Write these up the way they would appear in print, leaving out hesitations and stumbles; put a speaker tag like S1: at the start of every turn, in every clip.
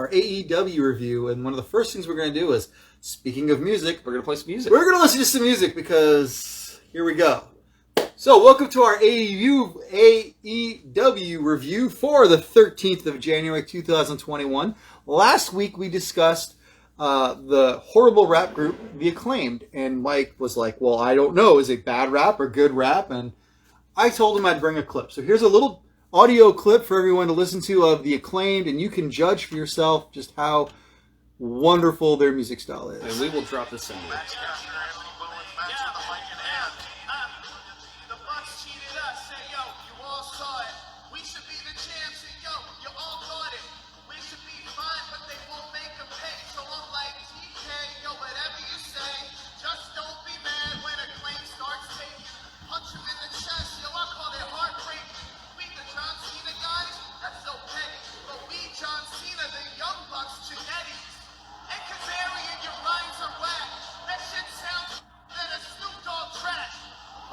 S1: our AEW review. And one of the first things we're going to do is, speaking of music,
S2: we're going to play some music.
S1: We're going to listen to some music because here we go. So, welcome to our AEW review for the 13th of January 2021. Last week we discussed the horrible rap group, The Acclaimed. And Mike was like, well, I don't know. Is it bad rap or good rap? And I told him I'd bring a clip. So here's a little audio clip for everyone to listen to of The Acclaimed. And you can judge for yourself just how wonderful their music style is.
S2: And we will drop this in there.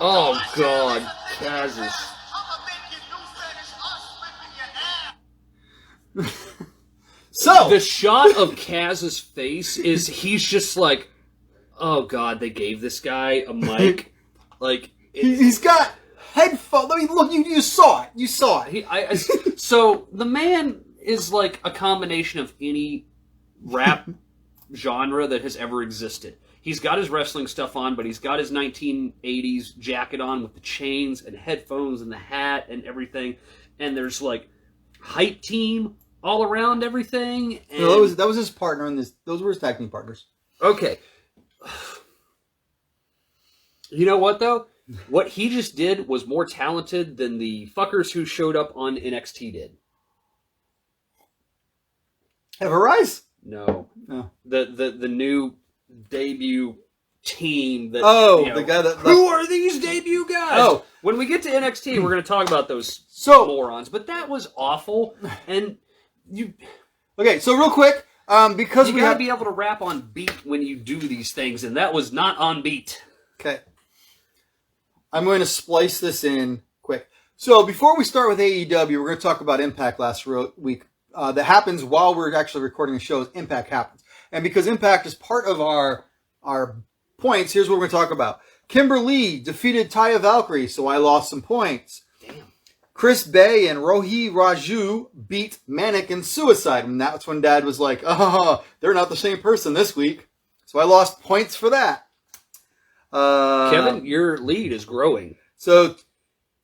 S2: Oh, God. Kaz's.
S1: So,
S2: the shot of Kaz's face is, he's just like, oh, God, they gave this guy a mic. Like,
S1: he's got headphones. I mean, look, you saw it. You saw it.
S2: So, the man is like a combination of any rap genre that has ever existed. He's got his wrestling stuff on, but he's got his 1980s jacket on with the chains and headphones and the hat and everything. And there's like hype team all around everything. And
S1: no, that was his partner in this. Those were his tag team partners.
S2: Okay. You know what though? What he just did was more talented than the fuckers who showed up on NXT did.
S1: Have a rise?
S2: No. The new debut team that
S1: the guy that
S2: who are these debut guys?
S1: Oh,
S2: when we get to NXT, we're going to talk about those morons. But that was awful, and
S1: okay. So real quick, because
S2: you got to be able to rap on beat when you do these things, and that was not on beat.
S1: Okay, I'm going to splice this in quick. So before we start with AEW, we're going to talk about Impact last week. That happens while we're actually recording the shows. Impact happens. And because Impact is part of our points, here's what we're going to talk about. Kimberly defeated Taya Valkyrie, so I lost some points.
S2: Damn.
S1: Chris Bay and Rohi Raju beat Manic and Suicide. And that's when Dad was like, they're not the same person this week. So I lost points for that.
S2: Kevin, your lead is growing.
S1: So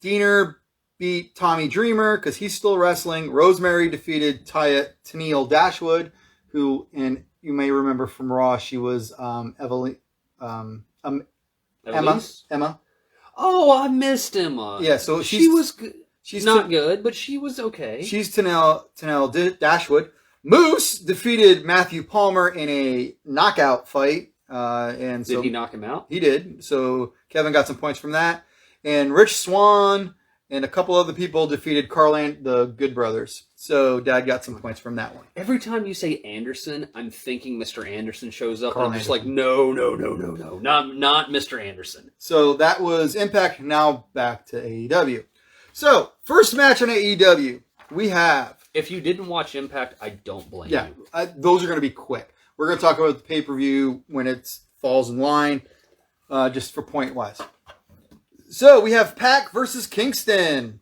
S1: Diener beat Tommy Dreamer because he's still wrestling. Rosemary defeated Tennille Dashwood, who you may remember from Raw, she was Emma.
S2: Oh, I missed Emma.
S1: Yeah, so
S2: she was good. She's not good, but she was okay.
S1: She's Tennille Dashwood. Moose defeated Matthew Palmer in a knockout fight. Did
S2: he knock him out?
S1: He did. So Kevin got some points from that. And Rich Swann and a couple other people defeated the Good Brothers. So Dad got some points from that one.
S2: Every time you say Anderson, I'm thinking Mr. Anderson shows up.
S1: Carl
S2: and I'm just
S1: Anderson.
S2: like, no. Not Mr. Anderson.
S1: So that was Impact. Now back to AEW. So, first match on AEW, we have...
S2: If you didn't watch Impact, I don't blame you.
S1: Those are going to be quick. We're going to talk about the pay-per-view when it falls in line, just for point-wise. So, we have Pac versus Kingston.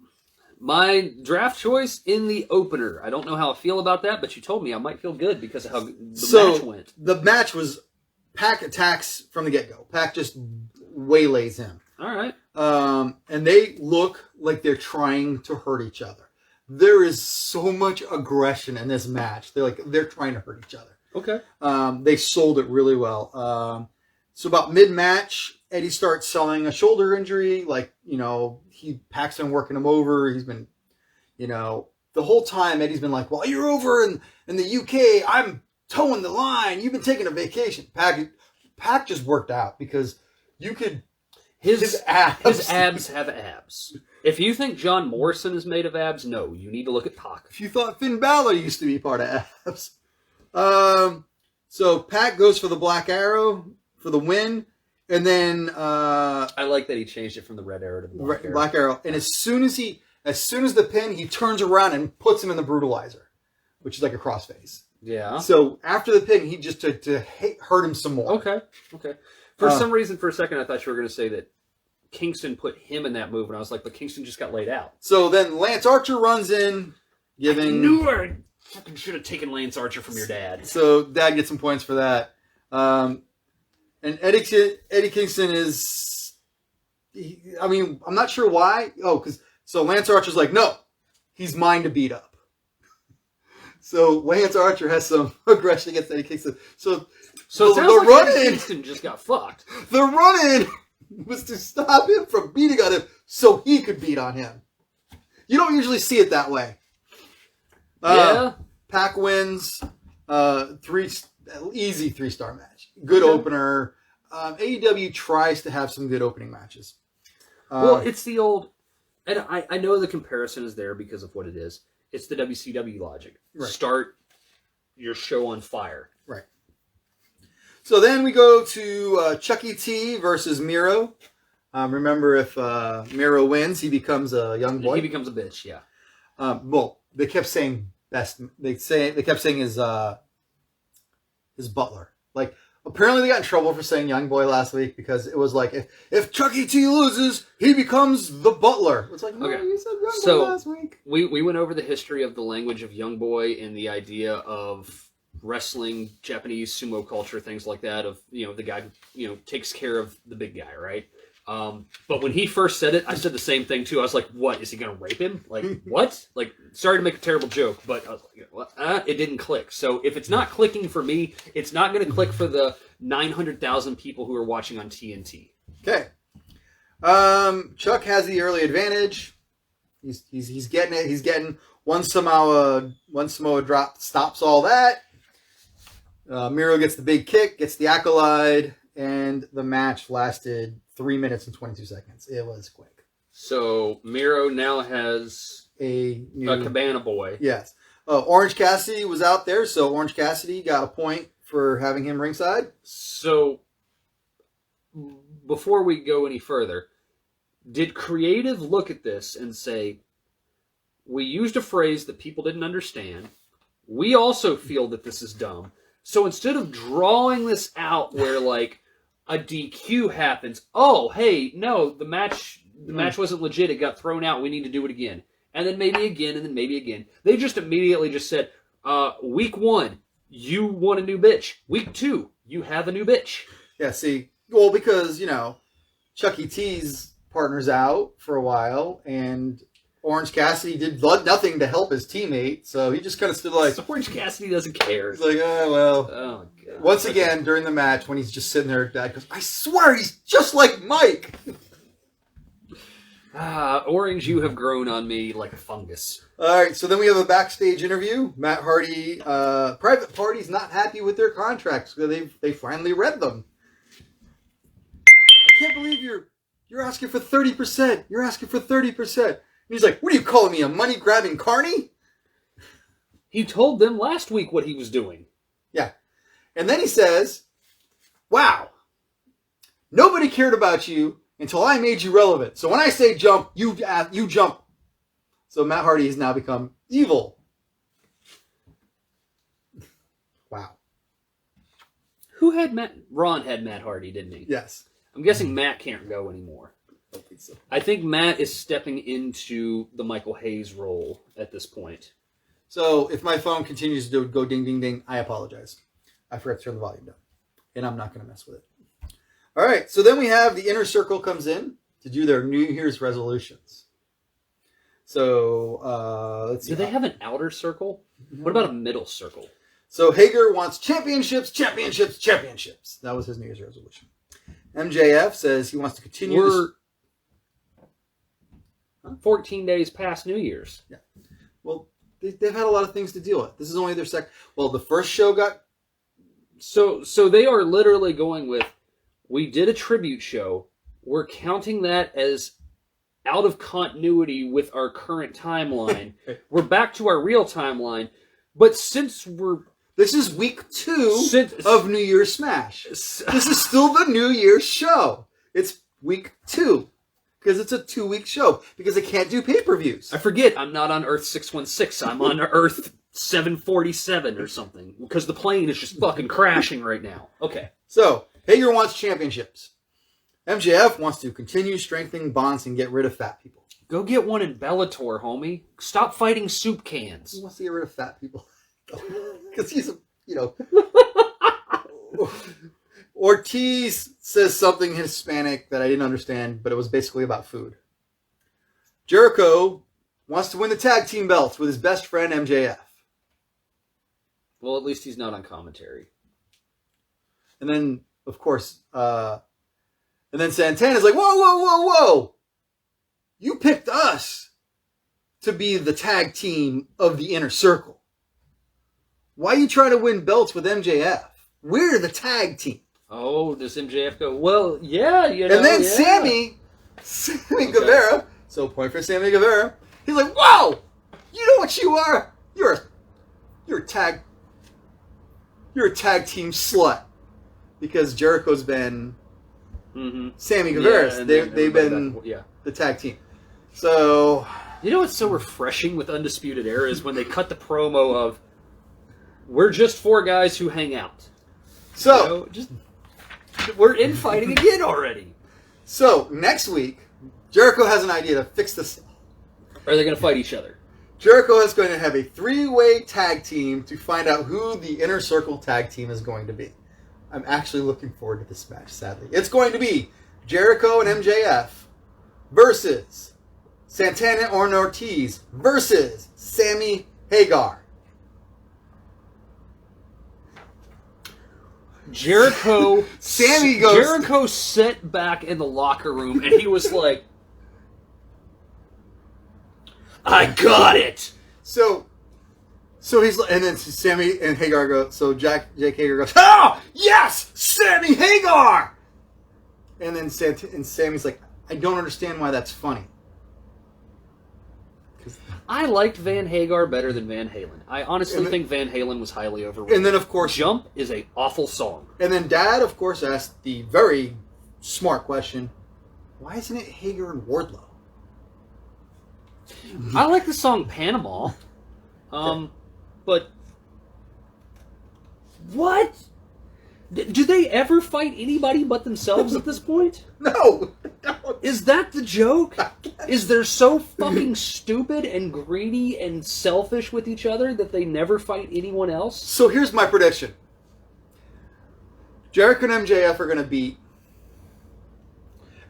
S2: My draft choice in the opener. I don't know how I feel about that, but you told me I might feel good because of how the match went.
S1: The match was Pac attacks from the get-go. Pac just waylays him.
S2: All right.
S1: And they look like they're trying to hurt each other. There is so much aggression in this match. They're trying to hurt each other.
S2: Okay.
S1: They sold it really well. So about mid-match, Eddie starts selling a shoulder injury. Pac's been working him over. He's been, the whole time Eddie's been like, well, you're over in the UK. I'm towing the line. You've been taking a vacation. Pac just worked out because you could... His abs.
S2: His abs have abs. If you think John Morrison is made of abs, no. You need to look at Pac.
S1: If you thought Finn Balor used to be part of abs. So Pac goes for the Black Arrow for the win. And then...
S2: I like that he changed it from the Red Arrow to the
S1: Black Arrow. And as soon as the pin, he turns around and puts him in the Brutalizer, which is like a crossface.
S2: Yeah.
S1: So after the pin, he just to hurt him some more.
S2: Okay. For some reason, for a second, I thought you were going to say that Kingston put him in that move, and I was like, but Kingston just got laid out.
S1: So then Lance Archer runs in, giving...
S2: I knew I fucking should have taken Lance Archer from your dad.
S1: So Dad gets some points for that. And Eddie Kingston is... I'm not sure why. So Lance Archer's like, no, he's mine to beat up. So Lance Archer has some aggression against Eddie Kingston. So
S2: it sounds like
S1: run-in...
S2: Kingston just got fucked.
S1: The run-in was to stop him from beating on him so he could beat on him. You don't usually see it that way.
S2: Yeah.
S1: Pac wins. Easy 3-star match. Good opener. AEW tries to have some good opening matches.
S2: Well, it's the old... And I know the comparison is there because of what it is. It's the WCW logic.
S1: Right.
S2: Start your show on fire.
S1: Right. So then we go to Chucky T versus Miro. Remember, if Miro wins, he becomes a young boy.
S2: He becomes a bitch, yeah.
S1: Well, they kept saying best. They kept saying his butler. Like, apparently they got in trouble for saying young boy last week because it was like, if Chucky T loses, he becomes the butler. It's like, no, you said young boy last week.
S2: We went over the history of the language of young boy and the idea of wrestling, Japanese sumo culture, things like that, of, the guy who, takes care of the big guy, right? But when he first said it, I said the same thing too. I was like, what? Is he going to rape him? Like, what? Like, sorry to make a terrible joke, but I was like, what? It didn't click. So if it's not clicking for me, it's not going to click for the 900,000 people who are watching on TNT.
S1: Okay. Chuck has the early advantage. He's getting it. He's getting one Samoa drop, stops all that. Miro gets the big kick, gets the accolade, and the match lasted 3 minutes and 22 seconds. It was quick.
S2: So Miro now has a Cabana boy.
S1: Yes. Orange Cassidy was out there, so Orange Cassidy got a point for having him ringside.
S2: So before we go any further, did creative look at this and say, we used a phrase that people didn't understand. We also feel that this is dumb. So instead of drawing this out where like a DQ happens, oh, hey, no, the match wasn't legit. It got thrown out. We need to do it again. And then maybe again, and then maybe again. They just immediately just said, week 1, you want a new bitch. Week 2, you have a new bitch.
S1: Yeah, see, well, because, Chucky T's partner's out for a while, and Orange Cassidy did nothing to help his teammate, so he just kind of stood like...
S2: So Orange Cassidy doesn't care.
S1: He's like, well...
S2: Oh, God.
S1: Once again, during the match, when he's just sitting there, Dad goes, I swear he's just like Mike!
S2: Orange, you have grown on me like a fungus.
S1: Alright, so then we have a backstage interview. Matt Hardy, Private Party's not happy with their contracts, because they finally read them. I can't believe you're asking for 30%. You're asking for 30%. He's like, what are you calling me, a money-grabbing carny?
S2: He told them last week what he was doing.
S1: Yeah. And then he says, wow, nobody cared about you until I made you relevant. So when I say jump, you jump. So Matt Hardy has now become evil. Wow.
S2: Who had Matt? Ron had Matt Hardy, didn't he?
S1: Yes.
S2: I'm guessing Matt can't go anymore.
S1: I don't think so.
S2: I think Matt is stepping into the Michael Hayes role at this point.
S1: So if my phone continues to go ding, ding, ding, I apologize. I forgot to turn the volume down. And I'm not going to mess with it. All right. So then we have the Inner Circle comes in to do their New Year's resolutions. So let's see.
S2: Do they have an outer circle? No. What about a middle circle?
S1: So Hager wants championships, championships, championships. That was his New Year's resolution. MJF says he wants to continue.
S2: We're 14 days past New Year's.
S1: Yeah. Well, they've had a lot of things to deal with. This is only their second. Well, the first show got...
S2: So they are literally going with, we did a tribute show. We're counting that as out of continuity with our current timeline. We're back to our real timeline. But since we're...
S1: This is week 2 of New Year's Smash. This is still the New Year's show. It's week 2. Because it's a 2-week show. Because they can't do pay-per-views.
S2: I forget, I'm not on Earth 616. I'm on Earth 747 or something because the plane is just fucking crashing right now. Okay.
S1: So, Hager wants championships. MJF wants to continue strengthening bonds and get rid of fat people.
S2: Go get one in Bellator, homie. Stop fighting soup cans.
S1: He wants to get rid of fat people. Because he's, Ortiz says something Hispanic that I didn't understand, but it was basically about food. Jericho wants to win the tag team belts with his best friend MJF.
S2: Well, at least he's not on commentary.
S1: And then, of course, and then Santana's like, whoa, whoa, whoa, whoa. You picked us to be the tag team of the Inner Circle. Why are you trying to win belts with MJF? We're the tag team.
S2: Oh, does MJF go, well, yeah,
S1: And then Sammy Guevara, so point for Sammy Guevara, he's like, whoa, you know what you are? You're a tag team slut. Because Jericho's been Sammy Guevara. They've been the tag team. So,
S2: you know what's so refreshing with Undisputed Era is when they cut the promo of, we're just four guys who hang out.
S1: So,
S2: we're infighting again already.
S1: So, next week, Jericho has an idea to fix this.
S2: Are they going to fight each other?
S1: Jericho is going to have a 3-way tag team to find out who the Inner Circle tag team is going to be. I'm actually looking forward to this match, sadly. It's going to be Jericho and MJF versus Santana and Ortiz versus Sammy Hagar.
S2: Jericho
S1: Jericho
S2: sat back in the locker room and he was like, I got it.
S1: So he's, and then Sammy and Hagar go, so Jake Hagar goes, oh, yes, Sammy Hagar! And then Sammy's like, I don't understand why that's funny.
S2: I liked Van Hagar better than Van Halen. I honestly think Van Halen was highly overrated.
S1: And then, of course,
S2: Jump is a awful song.
S1: And then Dad, of course, asked the very smart question, why isn't it Hagar and Wardlow?
S2: I like the song Panama. But what? Do they ever fight anybody but themselves at this point?
S1: No.
S2: Is that the joke? Is they're so fucking stupid and greedy and selfish with each other that they never fight anyone else?
S1: So here's my prediction. Jericho and MJF are going to beat.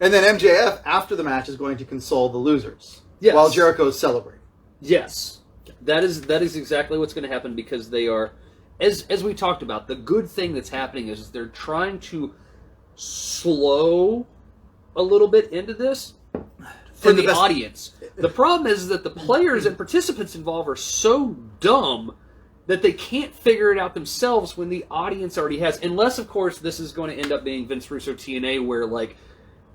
S1: And then MJF, after the match, is going to console the losers.
S2: Yes.
S1: While Jericho is celebrating.
S2: Yes. That is exactly what's going to happen because they are, as we talked about, the good thing that's happening is they're trying to slow a little bit into this for the audience. The problem is that the players and participants involved are so dumb that they can't figure it out themselves when the audience already has. Unless, of course, this is going to end up being Vince Russo TNA where, like,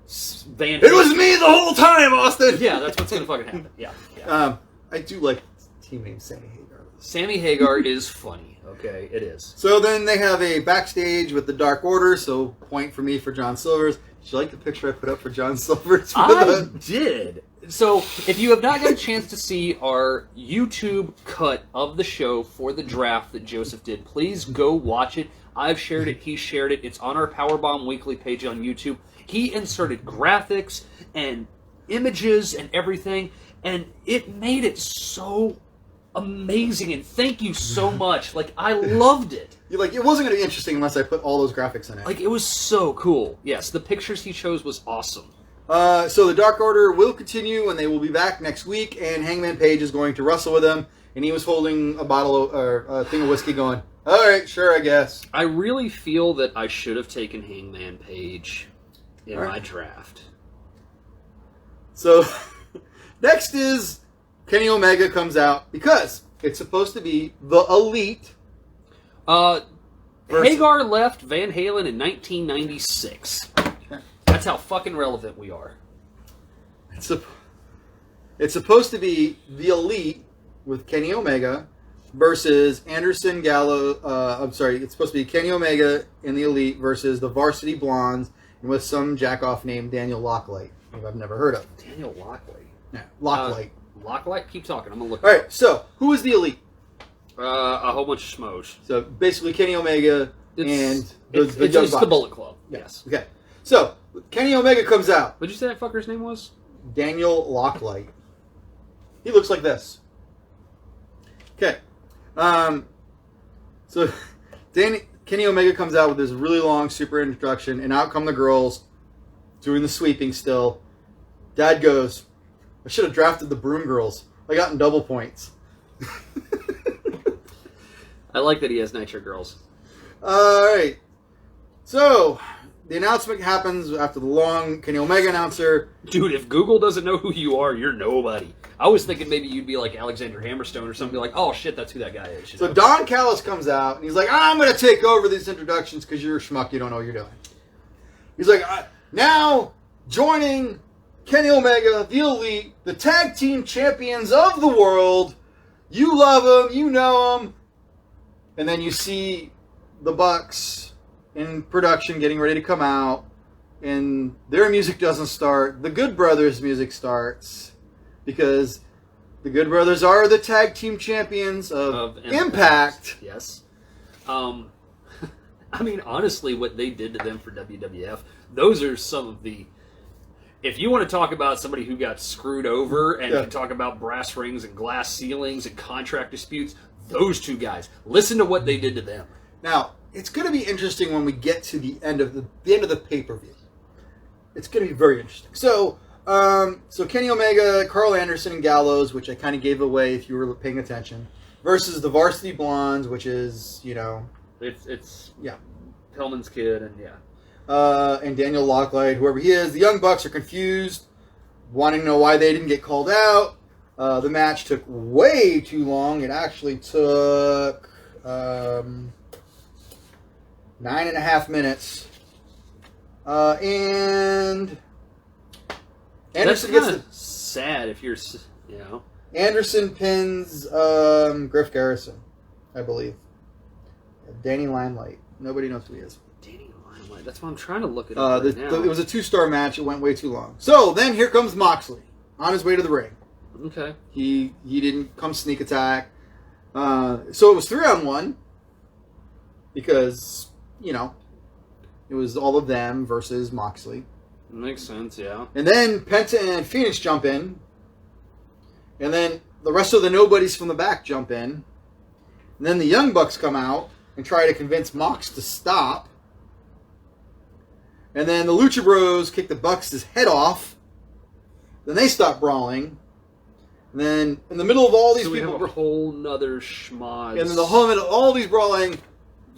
S2: Van Halen...
S1: It was me the whole time, Austin!
S2: Yeah, that's what's going to fucking happen. Yeah.
S1: I do like team name Sammy Hagar.
S2: Sammy Hagar is funny. Okay, it is.
S1: So then they have a backstage with the Dark Order, so point for me for John Silvers. Did you like the picture I put up for John Silvers?
S2: I did. So if you have not got a chance to see our YouTube cut of the show for the draft that Joseph did, please go watch it. I've shared it. He shared it. It's on our Powerbomb Weekly page on YouTube. He inserted graphics and images and everything, and it made it so amazing, and thank you so much. Like, I loved it.
S1: You're like, it wasn't going to be interesting unless I put all those graphics in it.
S2: Like, it was so cool. Yes, the pictures he chose was awesome.
S1: So the Dark Order will continue, and they will be back next week, and Hangman Page is going to wrestle with them, and he was holding a bottle of, or a thing of whiskey going, all right, sure, I guess.
S2: I really feel that I should have taken Hangman Page in my draft.
S1: So, next is Kenny Omega comes out because it's supposed to be the Elite.
S2: Hagar left Van Halen in 1996. That's how fucking relevant we are.
S1: It's supposed to be the Elite with Kenny Omega versus Anderson Gallo. It's supposed to be Kenny Omega in the Elite versus the Varsity Blondes and with some jackoff named Daniel Locklight, who I've never heard of.
S2: Daniel Locklight?
S1: Yeah, Locklight.
S2: Locklight? Keep talking. I'm going to look.
S1: All right, so who is the Elite?
S2: A whole bunch of schmoes.
S1: So basically, Kenny Omega and the Young
S2: It's
S1: Bucks.
S2: the Bullet Club.
S1: Yeah.
S2: Yes.
S1: Okay. So Kenny Omega comes out.
S2: What'd you say that fucker's name was?
S1: Daniel Locklight. He looks like this. Okay. So Kenny Omega comes out with this really long super introduction, and out come the girls doing the sweeping still. Dad goes, I should have drafted the Broom Girls. I got in double points.
S2: I like that he has Nitro Girls.
S1: Alright. So, the announcement happens after the long Kenny Omega announcer.
S2: Dude, if Google doesn't know who you are, you're nobody. I was thinking maybe you'd be like Alexander Hammerstone or something, like, oh shit, that's who that guy is.
S1: So Don Callis comes out, and he's like, I'm going to take over these introductions because you're a schmuck, you don't know what you're doing. He's like, now joining Kenny Omega, the Elite, the tag team champions of the world. You love them, you know them. And then you see the Bucks in production getting ready to come out, and their music doesn't start. The Good Brothers music starts because the Good Brothers are the tag team champions of Impact.
S2: Yes. I mean, honestly, what they did to them for WWF, those are some of the... If you want to talk about somebody who got screwed over and can talk about brass rings and glass ceilings and contract disputes, those two guys. Listen to what they did to them.
S1: Now, it's going to be interesting when we get to the end of the pay-per-view. It's going to be very interesting. So Kenny Omega, Carl Anderson, and Gallows, which I kind of gave away if you were paying attention, versus the Varsity Blondes, which is,
S2: It's
S1: yeah,
S2: Pillman's kid, and yeah.
S1: And Daniel Locklight, whoever he is. The Young Bucks are confused, wanting to know why they didn't get called out. The match took way too long. It actually took 9.5 minutes. And Anderson
S2: That's
S1: gets the...
S2: sad if you're,
S1: Anderson pins Griff Garrison, I believe. Danny Limelight. Nobody knows who he is.
S2: Danny Limelight. That's why I'm trying to look it up right now.
S1: It was a 2-star match. It went way too long. So then here comes Moxley on his way to the ring.
S2: Okay.
S1: He didn't come sneak attack. So it was 3-on-1 because, it was all of them versus Moxley.
S2: Makes sense, yeah.
S1: And then Penta and Phoenix jump in. And then the rest of the nobodies from the back jump in. And then the Young Bucks come out and try to convince Mox to stop. And then the Lucha Bros kick the Bucks' head off. Then they stop brawling. And then in the middle of all these
S2: we
S1: people...
S2: have a whole nother schmoz.
S1: And then the whole middle, all these brawling,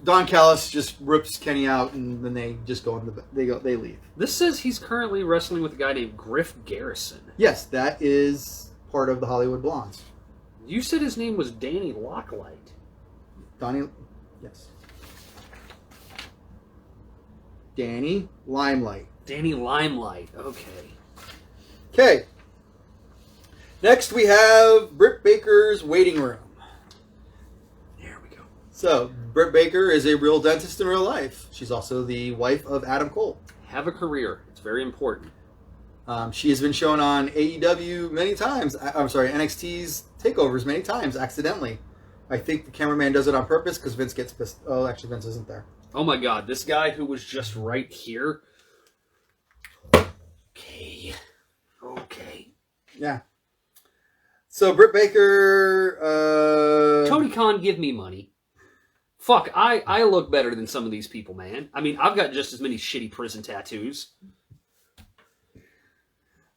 S1: Don Callis just rips Kenny out, and then they just go in they leave.
S2: This says he's currently wrestling with a guy named Griff Garrison.
S1: Yes, that is part of the Hollywood Blondes.
S2: You said his name was Danny Locklight.
S1: Donnie, yes. Danny Limelight.
S2: Danny Limelight, okay.
S1: Okay. Next we have Britt Baker's waiting room.
S2: There we go.
S1: So, Britt Baker is a real dentist in real life. She's also the wife of Adam Cole.
S2: Have a career. It's very important.
S1: She has been shown on AEW many times. I'm sorry, NXT's takeovers many times, accidentally. I think the cameraman does it on purpose because Vince gets pissed. Oh, actually, Vince isn't there.
S2: Oh my god, this guy who was just right here. Okay.
S1: Yeah. So, Britt Baker...
S2: Tony Khan, give me money. Fuck, I look better than some of these people, man. I mean, I've got just as many shitty prison tattoos.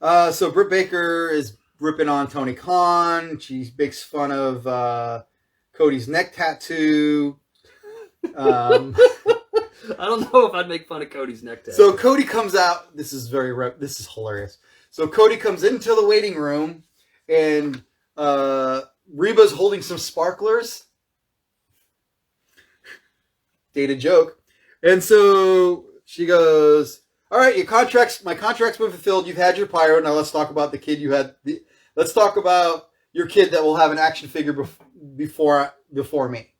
S1: So, Britt Baker is ripping on Tony Khan. She makes fun of Cody's neck tattoo.
S2: I don't know if I'd make fun of Cody's neck tattoo.
S1: So, Cody comes out. This is hilarious. So, Cody comes into the waiting room, and Reba's holding some sparklers. Dated joke. And so she goes, all right, my contract's been fulfilled. You've had your pyro. Now let's talk about the kid you had. Let's talk about your kid that will have an action figure before me.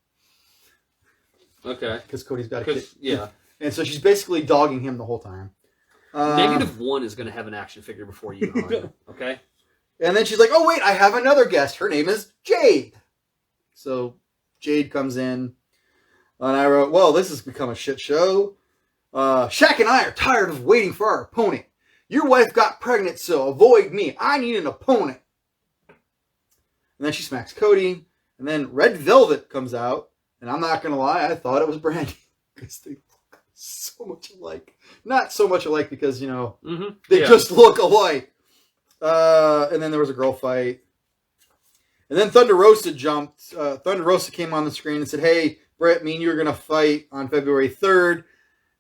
S2: Okay.
S1: Because Cody's got a kid.
S2: Yeah.
S1: And so she's basically dogging him the whole time.
S2: -1 is going to have an action figure before you, hon. Okay?
S1: And then she's like, oh, wait, I have another guest. Her name is Jade. So Jade comes in. And I wrote, well, this has become a shit show. Shaq and I are tired of waiting for our opponent. Your wife got pregnant, so avoid me. I need an opponent. And then she smacks Cody. And then Red Velvet comes out. And I'm not going to lie, I thought it was Brandy. Because they look so much alike. Not so much alike because, they just look alike. And then there was a girl fight. And then Thunder Rosa jumped. Thunder Rosa came on the screen and said, hey, Bret, me and you are going to fight on February 3rd.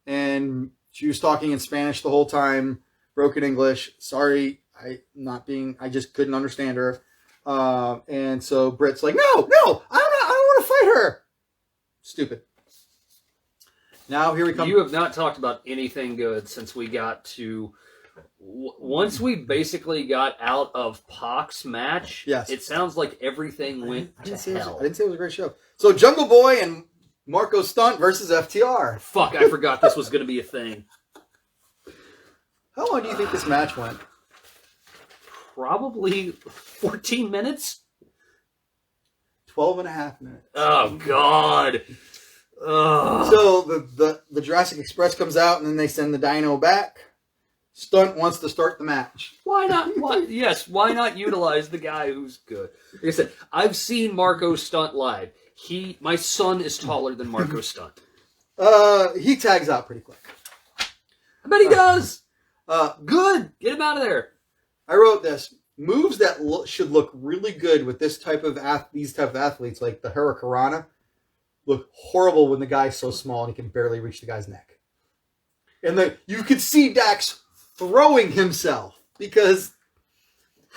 S1: And she was talking in Spanish the whole time. Broken English. Sorry, I just couldn't understand her. And so Bret's like, no, I don't want to fight her. Stupid. Now here we come.
S2: You have not talked about anything good since we got to... Once we basically got out of Pac's match,
S1: yes.
S2: It sounds like everything went to hell.
S1: I didn't say it was a great show. So Jungle Boy and Marco Stunt versus FTR.
S2: Fuck, I forgot this was going to be a thing.
S1: How long do you think this match went?
S2: Probably 14 minutes?
S1: 12 and a half minutes.
S2: Oh, God. Ugh.
S1: So the Jurassic Express comes out, and then they send the Dino back. Stunt wants to start the match.
S2: Why not? Why not utilize the guy who's good? Like I said, I've seen Marco Stunt live. My son is taller than Marco Stunt.
S1: He tags out pretty quick.
S2: I bet he does.
S1: Good.
S2: Get him out of there.
S1: I wrote this. Moves that should look really good with these type of athletes, like the Hurricanrana, look horrible when the guy's so small and he can barely reach the guy's neck. And you could see Dax throwing himself because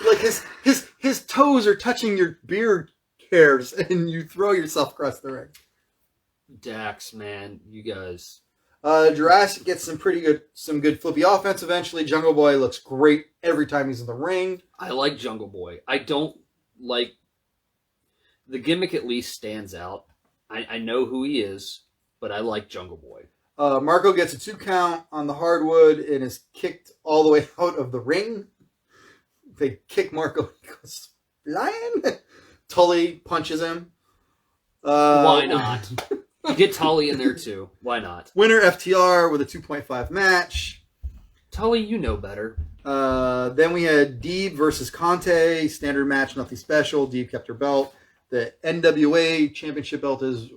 S1: like his toes are touching your beard hairs and you throw yourself across the ring.
S2: Dax, man, you guys.
S1: Jurassic gets some good flippy offense eventually. Jungle Boy looks great every time he's in the ring.
S2: I like Jungle Boy. I don't like the gimmick. At least stands out. I know who he is, but I like Jungle Boy.
S1: Marco gets a 2 count on the hardwood and is kicked all the way out of the ring. They kick Marco. He goes flying. Tully punches him.
S2: Why not? You get Tully in there too. Why not?
S1: Winner FTR with a 2.5 match.
S2: Tully, you know better.
S1: Then we had Deeb versus Conte. Standard match, nothing special. Deeb kept her belt. The NWA Championship belt is...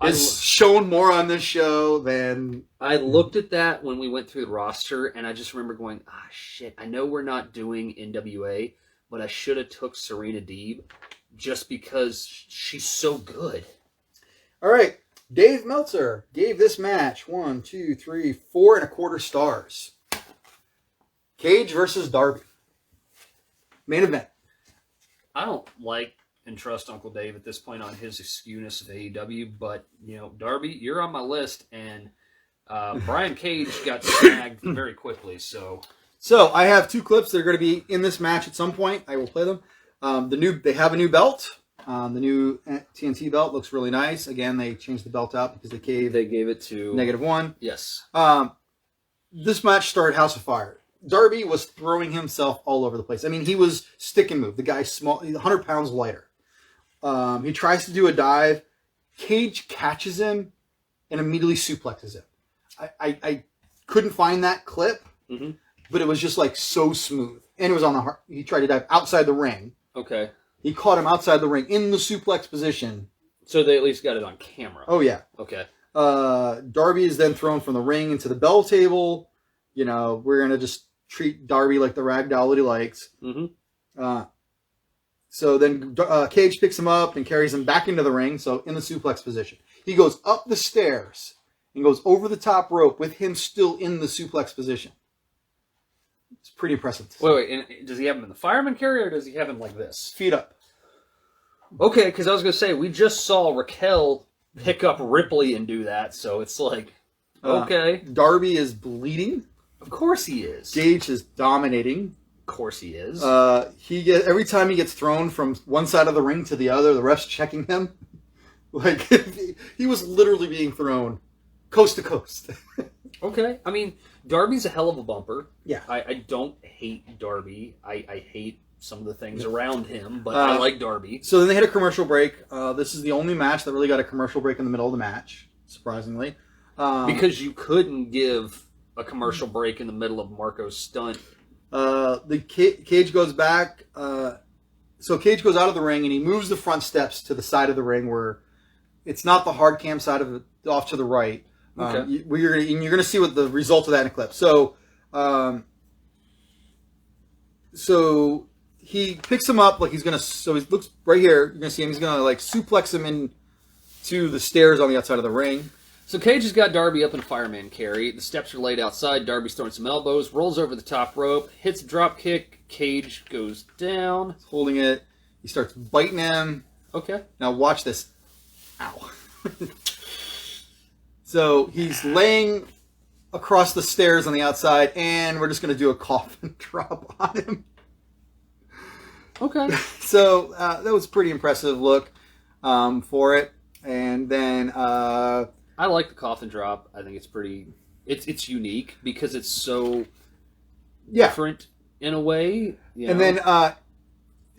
S2: is
S1: shown more on this show than...
S2: I looked at that when we went through the roster, and I just remember going, shit, I know we're not doing NWA, but I should have took Serena Deeb just because she's so good.
S1: All right. Dave Meltzer gave this match 4.25 stars. Cage versus Darby. Main event.
S2: I don't like and trust Uncle Dave at this point on his skewness of AEW, but Darby, you're on my list, and Brian Cage got snagged very quickly. So
S1: I have 2 clips that are going to be in this match at some point. I will play them. They have a new belt. The new TNT belt looks really nice. Again, they changed the belt out because they gave it to -1.
S2: Yes.
S1: This match started House of Fire. Darby was throwing himself all over the place. I mean, he was stick and move. The guy's small, 100 pounds lighter. He tries to do a dive. Cage catches him and immediately suplexes him. I couldn't find that clip, but it was just like so smooth. And it was he tried to dive outside the ring.
S2: Okay.
S1: He caught him outside the ring in the suplex position.
S2: So they at least got it on camera.
S1: Oh, yeah.
S2: Okay.
S1: Darby is then thrown from the ring into the bell table. We're going to just treat Darby like the ragdoll that he likes. So then Cage picks him up and carries him back into the ring, so in the suplex position. He goes up the stairs and goes over the top rope with him still in the suplex position. It's pretty impressive.
S2: Wait, and does he have him in the fireman carry, or does he have him like this?
S1: Feet up.
S2: Okay, because I was going to say, we just saw Raquel pick up Ripley and do that, so it's like, okay.
S1: Darby is bleeding.
S2: Of course he is.
S1: Cage is dominating.
S2: Of course he is.
S1: Every time he gets thrown from one side of the ring to the other, the ref's checking him. Like, he was literally being thrown coast to coast.
S2: Okay. I mean, Darby's a hell of a bumper.
S1: Yeah.
S2: I don't hate Darby. I hate some of the things around him, but I like Darby.
S1: So then they hit a commercial break. This is the only match that really got a commercial break in the middle of the match, surprisingly.
S2: Because you couldn't give a commercial break in the middle of Marco's stunt.
S1: The Cage goes back. So Cage goes out of the ring and he moves the front steps to the side of the ring where it's not the hard cam side of it, off to the right.
S2: Okay.
S1: You're going to see what the result of that in a clip. So he picks him up like he's going to. So he looks right here. You're going to see him. He's going to like suplex him into the stairs on the outside of the ring.
S2: So Cage has got Darby up in a fireman carry. The steps are laid outside. Darby's throwing some elbows, rolls over the top rope, hits a drop kick. Cage goes down.
S1: He's holding it. He starts biting him.
S2: Okay.
S1: Now watch this. Ow. So he's laying across the stairs on the outside, and we're just going to do a coffin drop on him.
S2: Okay.
S1: So that was a pretty impressive look for it. And then...
S2: I like the coffin drop. I think it's pretty... It's unique because it's so different in a way.
S1: And then...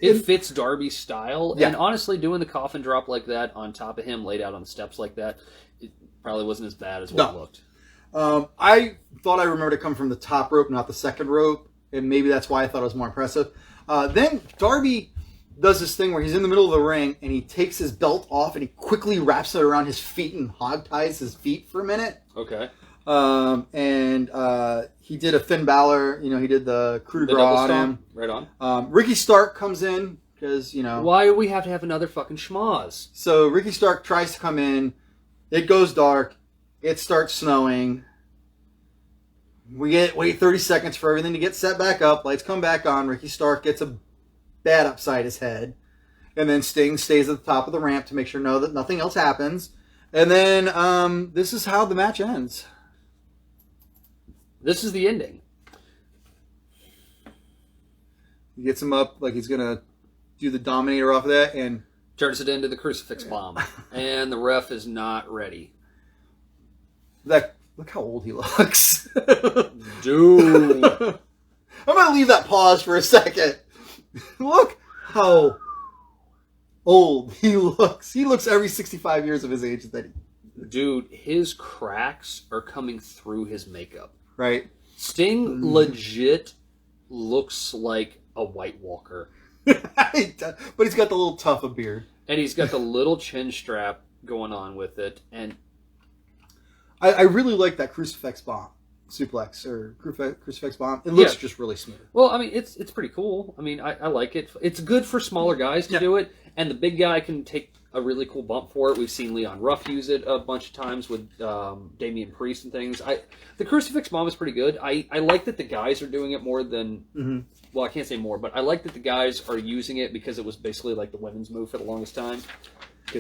S2: it fits Darby's style.
S1: Yeah.
S2: And honestly, doing the coffin drop like that on top of him, laid out on the steps like that, it probably wasn't as bad as what it looked.
S1: I thought I remembered it come from the top rope, not the second rope. And maybe that's why I thought it was more impressive. Then Darby does this thing where he's in the middle of the ring and he takes his belt off and he quickly wraps it around his feet and hog ties his feet for a minute.
S2: Okay.
S1: He did a Finn Balor, he did the coup de grace on him.
S2: Right on.
S1: Ricky Stark comes in because,
S2: Why do we have to have another fucking schmoz?
S1: So Ricky Stark tries to come in. It goes dark. It starts snowing. We wait 30 seconds for everything to get set back up. Lights come back on. Ricky Stark gets a bat upside his head. And then Sting stays at the top of the ramp to make sure that nothing else happens. And then this is how the match ends.
S2: This is the ending.
S1: He gets him up like he's going to do the Dominator off of that and
S2: turns it into the crucifix bomb. And the ref is not ready.
S1: Look how old he looks.
S2: Dude.
S1: I'm going to leave that pause for a second. Look how old he looks. He looks every 65 years of his age.
S2: Dude, his cracks are coming through his makeup.
S1: Right?
S2: Sting legit looks like a White Walker.
S1: But he's got the little tuft of beard.
S2: And he's got the little chin strap going on with it. And
S1: I really like that crucifix bomb. Suplex or crucifix bomb. It looks just really smooth.
S2: Well, I mean, it's pretty cool. I mean, I like it. It's good for smaller guys to do it. And the big guy can take a really cool bump for it. We've seen Leon Ruff use it a bunch of times with Damian Priest and things. The crucifix bomb is pretty good. I like that the guys are doing it more than... Mm-hmm. Well, I can't say more, but I like that the guys are using it because it was basically like the women's move for the longest time.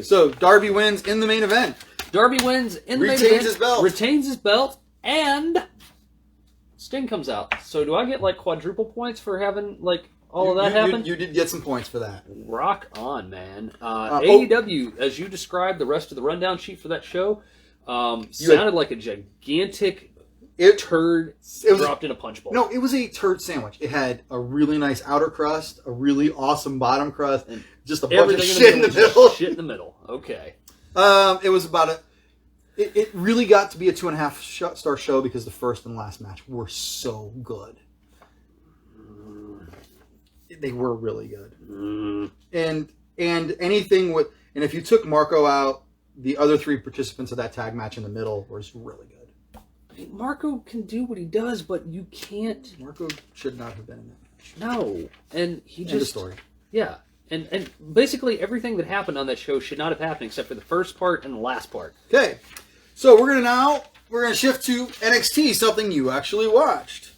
S1: So, Darby wins in the main event.
S2: Darby wins in the main event.
S1: Retains his belt.
S2: Retains his belt, and Sting comes out. So do I get like quadruple points for having like all of that happen?
S1: You did get some points for that.
S2: Rock on, man. AEW, as you described the rest of the rundown sheet for that show, sounded like a gigantic turd dropped in a punch bowl.
S1: No, it was a turd sandwich. It had a really nice outer crust, a really awesome bottom crust, and just a bunch of shit in the middle.
S2: Shit in the middle. Okay.
S1: It was about It really got to be a 2.5 star show because the first and last match were so good. They were really good. And anything with... And if you took Marco out, the other three participants of that tag match in the middle was really good.
S2: I mean, Marco can do what he does, but you can't...
S1: Marco should not have been in that match.
S2: No. And he just...
S1: End of story.
S2: Yeah. And basically everything that happened on that show should not have happened except for the first part and the last part.
S1: Okay. So we're going to shift to NXT, something you actually watched.